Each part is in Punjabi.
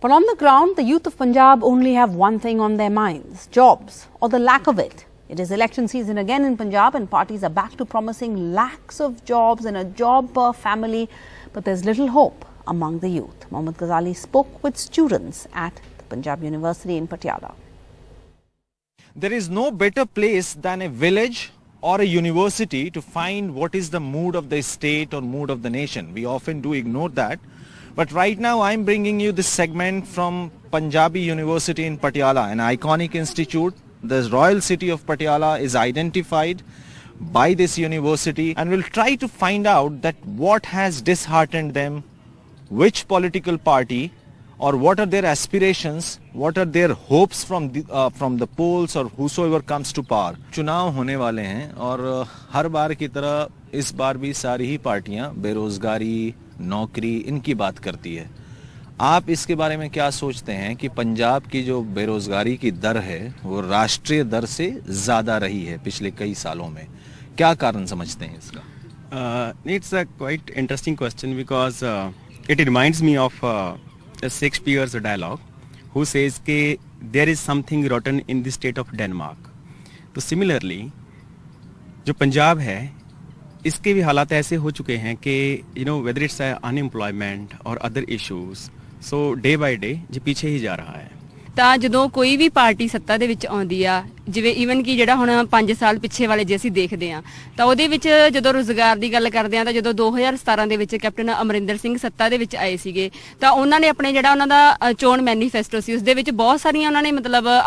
But on the ground, the youth of Punjab only have one thing on their minds: jobs, or the lack of it. It is election season again in Punjab and parties are back to promising lakhs of jobs and a job per family. But there's little hope among the youth. Mohammad Ghazali spoke with students at the Punjab University in Patiala. There is no better place than a village or a university to find what is the mood of the state or mood of the nation. We often do ignore that. But right now I'm bringing you this segment from Punjabi University in Patiala, an iconic institute. The royal city of Patiala is identified by this university, and we'll try to find out that what has disheartened them, which political party, or what are their aspirations, what are their hopes from the polls or whosoever comes to power. चुनाव होने वाले हैं और हर बार की तरह इस बार भी सारी ही पार्टियां बेरोजगारी, नौकरी, इनकी बात करती है. आप इसके बारे में क्या सोचते हैं कि पंजाब की जो बेरोजगारी की दर है वो राष्ट्रीय दर से ज़्यादा रही है पिछले कई सालों में? क्या कारण समझते हैं इसका? It's a quite interesting question because it reminds me of Shakespeare's dialogue who says कि there is something rotten in the state of Denmark. तो similarly जो पंजाब है इसके भी हालात ऐसे हो चुके हैं कि whether it's unemployment or other issues, so day by day जो पीछे ही जा रहा है. ਤਾਂ ਜਦੋਂ ਕੋਈ ਵੀ ਪਾਰਟੀ ਸੱਤਾ ਦੇ ਵਿੱਚ ਆਉਂਦੀ ਆ, ਜਿਵੇਂ ਈਵਨ ਕਿ ਜਿਹੜਾ ਹੁਣ 5 ਸਾਲ ਪਿੱਛੇ ਵਾਲੇ ਜੇ ਅਸੀਂ ਦੇਖਦੇ ਆ ਤਾਂ ਉਹਦੇ ਵਿੱਚ ਜਦੋਂ ਰੋਜ਼ਗਾਰ ਦੀ ਗੱਲ ਕਰਦੇ ਆ ਤਾਂ ਜਦੋਂ 2017 ਦੇ ਵਿੱਚ ਕੈਪਟਨ ਅਮਰਿੰਦਰ ਸਿੰਘ ਸੱਤਾ ਦੇ ਵਿੱਚ ਆਏ ਸੀਗੇ ਤਾਂ ਉਹਨਾਂ ਨੇ ਆਪਣੇ ਜਿਹੜਾ ਉਹਨਾਂ ਦਾ ਚੋਣ ਮੈਨੀਫੈਸਟੋ ਸੀ ਉਸ ਦੇ ਵਿੱਚ ਬਹੁਤ ਸਾਰੀਆਂ ਉਹਨਾਂ ਨੇ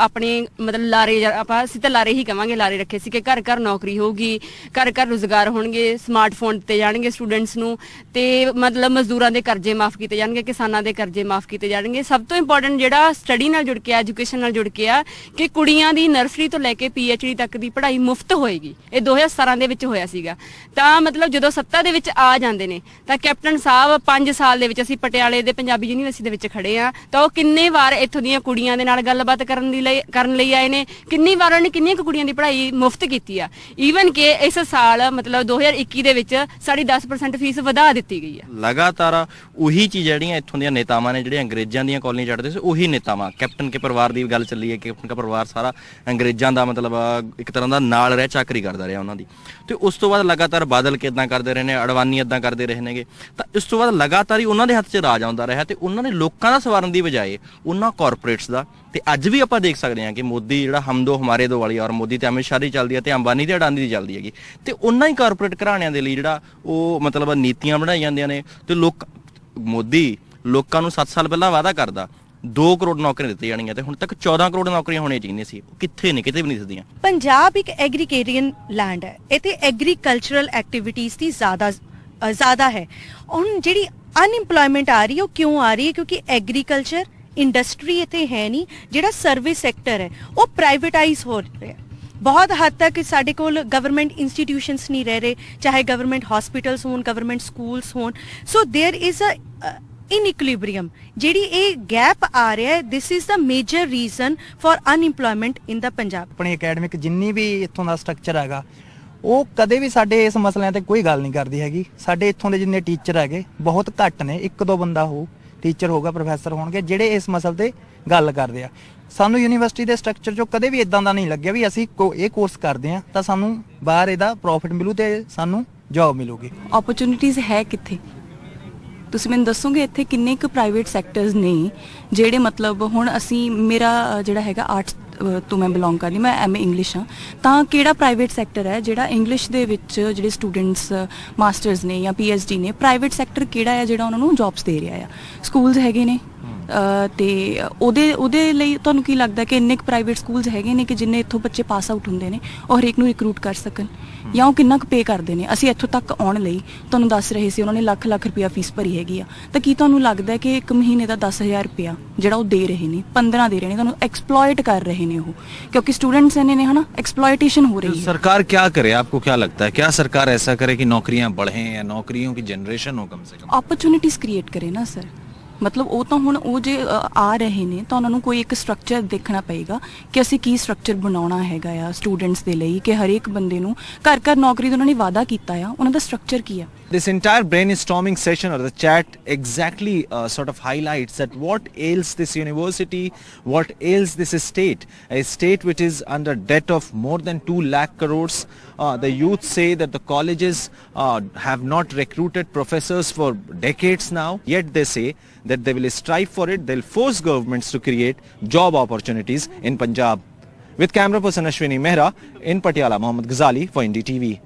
ਆਪਣੇ ਲਾਰੇ, ਆਪਾਂ ਅਸੀਂ ਤਾਂ ਲਾਰੇ ਹੀ ਕਵਾਂਗੇ, ਲਾਰੇ ਰੱਖੇ ਸੀ ਕਿ ਘਰ ਘਰ ਨੌਕਰੀ ਹੋਊਗੀ, ਘਰ ਘਰ ਰੋਜ਼ਗਾਰ ਹੋਣਗੇ, ਸਮਾਰਟਫੋਨ ਦਿੱਤੇ ਜਾਣਗੇ ਸਟੂਡੈਂਟਸ ਨੂੰ, ਤੇ ਮਜ਼ਦੂਰਾਂ ਦੇ ਕਰਜ਼ੇ ਮਾਫ ਕੀਤੇ ਜਾਣਗੇ, ਕਿਸਾਨਾਂ ਦੇ ਕਰਜ਼ੇ ਮਾਫ ਕੀਤੇ ਜਾਣਗੇ. ਸਭ ਤੋਂ ਇੰਪੋਰਟੈਂਟ ਜਿਹੜਾ ਸਟੱਡੀ ਨਾਲ ਜੁੜ ਕੇ ਆ, ਐਜੂਕੇਸ਼ਨ ਨਾਲ ਜੁੜ ਕੇ ਆ ਕਿ ਕੁੜੀਆਂ ਦੀ ਨਰਸਰੀ ਤੋਂ ਲੈ ਕੇ PhD ਤੱਕ ਦੀ ਪੜ੍ਹਾਈ ਮੁਫਤ ਹੋਏਗੀ. ਇਹ 2017 ਦੇ ਵਿੱਚ ਹੋਇਆ ਸੀਗਾ. ਤਾਂ ਜਦੋਂ ਸੱਤਾ ਦੇ ਵਿੱਚ ਆ ਜਾਂਦੇ ਨੇ ਤਾਂ ਕੈਪਟਨ ਸਾਹਿਬ 5 ਸਾਲ ਦੇ ਵਿੱਚ ਅਸੀਂ ਪਟਿਆਲੇ ਦੇ ਪੰਜਾਬੀ ਯੂਨੀਵਰਸਿਟੀ ਦੇ ਵਿੱਚ ਖੜੇ ਆ ਤਾਂ ਉਹ ਕਿੰਨੇ ਵਾਰ ਇੱਥੋਂ ਦੀਆਂ ਕੁੜੀਆਂ ਦੇ ਨਾਲ ਗੱਲਬਾਤ ਕਰਨ ਲਈ ਆਏ ਨੇ, ਕਿੰਨੀ ਵਾਰ ਉਹਨੇ ਕਿੰਨੀਆਂ ਕੁ ਕੁੜੀਆਂ ਦੀ ਪੜ੍ਹਾਈ ਮੁਫਤ ਕੀਤੀ ਆ. ਈਵਨ ਕਿ ਇਸ ਸਾਲ 2021 ਦੇ ਵਿੱਚ ਸਾਡੀ 10% ਫੀਸ ਵਧਾ ਦਿੱਤੀ ਗਈ ਆ. ਲਗਾਤਾਰ ਉਹੀ ਚੀਜ਼ ਜਿਹੜੀਆਂ ਇੱਥੋਂ ਦੀਆਂ ਨੇਤਾਵਾਂ ਨੇ ਜਿਹੜੀਆਂ ਅੰਗਰੇਜ਼ਾਂ ਦੀਆਂ ਕਾਲੋਨੀ ਚੜ੍ਹਦੇ ਸੀ, ਉਹੀ ਨੇਤਾਵਾਂ. ਕੈਪਟਨ ਕੇ ਪਰਿਵਾਰ ਦੀ ਗੱਲ ਚੱਲੀ ਹੈ ਕਿ ਕੈਪਟਨ ਦਾ ਪਰਿਵਾਰ ਸਾਰਾ ਅੰਗਰੇਜ਼ਾਂ ਦਾ ਇੱਕ ਤਰ੍ਹਾਂ ਦਾ ਨਾਲ ਰਹਿ ਚਾਕਰੀ ਕਰਦਾ ਰਿਹਾ ਉਹਨਾਂ ਦੀ. ਤੇ ਉਸ ਤੋਂ ਬਾਅਦ ਲਗਾਤਾਰ ਬਾਦਲ ਕੇ ਇੱਦਾਂ ਕਰਦੇ ਰਹੇ ਨੇ, ਅਡਵਾਨੀ ਇੱਦਾਂ ਕਰਦੇ ਰਹੇ ਨੇਗੇ. ਤਾਂ ਇਸ ਤੋਂ ਬਾਅਦ ਲਗਾਤਾਰ ਹੀ ਉਹਨਾਂ ਦੇ ਹੱਥ 'ਚ ਰਾਜ ਆਉਂਦਾ ਰਿਹਾ ਤੇ ਉਹਨਾਂ ਨੇ ਲੋਕਾਂ ਦਾ ਸਵਾਰਨ ਦੀ ਬਜਾਏ ਉਹਨਾਂ ਕਾਰਪੋਰੇਟਸ ਦਾ. ਤੇ ਅੱਜ ਵੀ ਆਪਾਂ ਦੇਖ ਸਕਦੇ ਹਾਂ ਕਿ ਮੋਦੀ ਜਿਹੜਾ ਹਮ ਦੋ ਹਮਾਰੇ ਦੋ ਵਾਲੀ, ਔਰ ਮੋਦੀ ਤੇ ਅਮਿਤ ਸ਼ਾਹ ਦੀ ਚੱਲਦੀ ਹੈ ਤੇ ਅੰਬਾਨੀ ਤੇ ਅਡਾਨੀ ਦੀ ਚੱਲਦੀ ਹੈਗੀ, ਤੇ ਉਹਨਾਂ ਹੀ ਕਾਰਪੋਰੇਟ ਘਰਾਣਿਆਂ ਦੇ ਲਈ ਜਿਹੜਾ ਉਹ ਨੀਤੀਆਂ ਬਣਾਈ ਜਾਂਦੀਆਂ ਨੇ. ਤੇ ਮੋਦੀ ਲੋਕਾਂ ਨੂੰ 7 ਸਾਲ ਪਹਿਲਾਂ ਵਾਅਦਾ ਕਰਦਾ 2 ਕਰੋੜ ਨੌਕਰੀਆਂ ਦਿੱਤੀਆਂ ਜਾਣੀਆਂ ਤੇ ਹੁਣ ਤੱਕ 14 ਕਰੋੜ ਨੌਕਰੀਆਂ ਹੋਣੀਆਂ ਚਾਹੀਦੀਆਂ ਸੀ. ਕਿੱਥੇ ਨੇ? ਕਿਤੇ ਵੀ ਨਹੀਂ ਦਿਸਦੀਆਂ. ਪੰਜਾਬ ਇੱਕ ਐਗਰੀਕੇਰੀਅਨ ਲੈਂਡ ਹੈ, ਇੱਥੇ ਐਗਰੀਕਲਚਰਲ ਐਕਟੀਵਿਟੀਜ਼ ਦੀ ਜ਼ਿਆਦਾ ਹੈ. ਹੁਣ ਜਿਹੜੀ ਅਨਇੰਪਲੋਇਮੈਂਟ ਆ ਰਹੀ ਹੈ ਉਹ ਕਿਉਂ ਆ ਰਹੀ ਹੈ? ਕਿਉਂਕਿ ਐਗਰੀਕਲਚਰ ਇੰਡਸਟਰੀ ਇੱਥੇ ਹੈ ਨਹੀਂ. ਜਿਹੜਾ ਸਰਵਿਸ ਸੈਕਟਰ ਹੈ ਉਹ ਪ੍ਰਾਈਵੇਟਾਈਜ਼ ਹੋ ਰਿਹਾ ਹੈ. ਬਹੁਤ ਹੱਦ ਤੱਕ ਸਾਡੇ ਕੋਲ ਗਵਰਨਮੈਂਟ ਇੰਸਟੀਟਿਊਸ਼ਨਸ ਨਹੀਂ ਰਹਿ ਰਹੇ, ਚਾਹੇ ਗਵਰਨਮੈਂਟ ਹਸਪੀਟਲਸ ਹੋਣ, ਗਵਰਨਮੈਂਟ ਸਕੂਲਸ ਹੋਣ. ਸੋ ਦੇयर ਇਜ਼ ਅ in equilibrium. ਜਿਹੜੀ ਇਹ ਗੈਪ ਆ ਰਿਹਾ ਹੈ, this is the major reason for unemployment in the Punjab. ਆਪਣੀ ਅਕੈਡਮਿਕ ਜਿੰਨੀ ਵੀ ਇੱਥੋਂ ਦਾ ਸਟਰਕਚਰ ਹੈਗਾ ਉਹ ਕਦੇ ਵੀ ਸਾਡੇ ਇਸ ਮਸਲਿਆਂ ਤੇ ਕੋਈ ਗੱਲ ਨਹੀਂ ਕਰਦੀ ਹੈਗੀ. ਸਾਡੇ ਇੱਥੋਂ ਦੇ ਜਿੰਨੇ ਟੀਚਰ ਹੈਗੇ ਬਹੁਤ ਘੱਟ ਨੇ, 1-2 ਬੰਦਾ ਹੋ ਟੀਚਰ ਹੋਗਾ, ਪ੍ਰੋਫੈਸਰ ਹੋਣਗੇ ਜਿਹੜੇ ਇਸ ਮਸਲੇ ਤੇ ਗੱਲ ਕਰਦੇ ਆ. ਸਾਨੂੰ ਯੂਨੀਵਰਸਿਟੀ ਦੇ ਸਟਰਕਚਰ 'ਚੋਂ ਕਦੇ ਵੀ ਇਦਾਂ ਦਾ ਨਹੀਂ ਲੱਗਿਆ ਵੀ ਅਸੀਂ ਇਹ ਕੋਰਸ ਕਰਦੇ ਆ ਤਾਂ ਸਾਨੂੰ ਬਾਹਰ ਇਹਦਾ ਪ੍ਰੋਫਿਟ ਮਿਲੂ ਤੇ ਸਾਨੂੰ ਜੌਬ ਮਿਲੂਗੀ. ਓਪਰਚੁਨਿਟੀਜ਼ ਹੈ ਕਿੱਥੇ? ਤੁਸੀਂ ਮੈਨੂੰ ਦੱਸੋਗੇ ਇੱਥੇ ਕਿੰਨੇ ਕੁ ਪ੍ਰਾਈਵੇਟ ਸੈਕਟਰਸ ਨੇ ਜਿਹੜੇ ਹੁਣ ਅਸੀਂ, ਮੇਰਾ ਜਿਹੜਾ ਹੈਗਾ ਆਰਟਸ ਤੋਂ ਮੈਂ ਬਿਲੋਂਗ ਕਰਦੀ, ਮੈਂ MA ਇੰਗਲਿਸ਼ ਹਾਂ, ਤਾਂ ਕਿਹੜਾ ਪ੍ਰਾਈਵੇਟ ਸੈਕਟਰ ਹੈ ਜਿਹੜਾ ਇੰਗਲਿਸ਼ ਦੇ ਵਿੱਚ ਜਿਹੜੇ ਸਟੂਡੈਂਟਸ ਮਾਸਟਰਸ ਨੇ ਜਾਂ PhD ਨੇ, ਪ੍ਰਾਈਵੇਟ ਸੈਕਟਰ ਕਿਹੜਾ ਹੈ ਜਿਹੜਾ ਉਹਨਾਂ ਨੂੰ ਜੌਬਸ ਦੇ ਰਿਹਾ ਆ? ਸਕੂਲਸ ਹੈਗੇ ਨੇ ਤੇ ਉਹਦੇ ਲਈ ਤੁਹਾਨੂੰ ਕੀ ਲੱਗਦਾ ਕਿ ਇੰਨੇ ਕੁ ਪ੍ਰਾਈਵੇਟ ਸਕੂਲਸ ਹੈਗੇ ਨੇ ਕਿ ਜਿੰਨੇ ਇੱਥੋਂ ਬੱਚੇ ਪਾਸ ਆਊਟ ਹੁੰਦੇ ਨੇ ਉਹ ਹਰੇਕ ਨੂੰ ਰਿਕਰੂਟ ਕਰ ਸਕਣ? ਜਾਂ ਉਹ ਕਿੰਨਾ ਕੁ ਪੇ ਕਰਦੇ ਨੇ? ਅਸੀਂ ਇੱਥੋਂ ਤੱਕ ਆਉਣ ਲਈ ਤੁਹਾਨੂੰ ਦੱਸ ਰਹੇ ਸੀ ਉਹਨਾਂ ਨੇ ਲੱਖ ਰੁਪਇਆ ਫੀਸ ਭਰੀ ਹੈਗੀ ਆ, ਤਾਂ ਕੀ ਤੁਹਾਨੂੰ ਲੱਗਦਾ ਕਿ ਇੱਕ ਮਹੀਨੇ ਦਾ 10,000 ਰੁਪਇਆ ਜਿਹੜਾ ਉਹ ਦੇ ਰਹੇ ਨੇ, 15 ਦੇ ਰਹੇ ਨੇ, ਤੁਹਾਨੂੰ ਐਕਸਪਲੋਇਟ ਕਰ ਰਹੇ ਨੇ ਉਹ, ਕਿਉਂਕਿ स्टूडेंट्स ने है ना, एक्सप्लॉयटेशन हो रही है. सरकार क्या करे? आपको क्या लगता है? क्या सरकार ऐसा करे कि नौकरियां बढ़े या नौकरियों की जनरेशन हो? कम से कम अपॉर्चुनिटीज क्रिएट करे ना सर. ਉਹ ਤਾਂ ਹੁਣ ਉਹ ਜੇ ਆ ਰਹੇ ਨੇ ਤਾਂ ਉਹਨਾਂ ਨੂੰ ਕੋਈ ਇੱਕ ਸਟਰਕਚਰ ਦੇਖਣਾ ਪਏਗਾ ਕਿ ਅਸੀਂ ਕੀ ਸਟਰਕਚਰ ਬਣਾਉਣਾ ਹੈਗਾ ਆ ਸਟੂਡੈਂਟਸ ਦੇ ਲਈ, ਕਿ ਹਰੇਕ ਬੰਦੇ ਨੂੰ ਘਰ ਨੌਕਰੀ ਦਾ ਉਹਨਾਂ ਨੇ ਵਾਅਦਾ ਕੀਤਾ ਆ, ਉਹਨਾਂ ਦਾ ਸਟਰਕਚਰ ਕੀ ਆ? This entire brainstorming session or the chat exactly sort of highlights that what ails this university, what ails this state, a state which is under debt of more than 2 lakh crores. The youth say that the colleges have not recruited professors for decades now, yet they say that they will strive for it. They'll force governments to create job opportunities in Punjab. With camera person Ashwini Mehra in Patiala, Mohammad Ghazali for NDTV.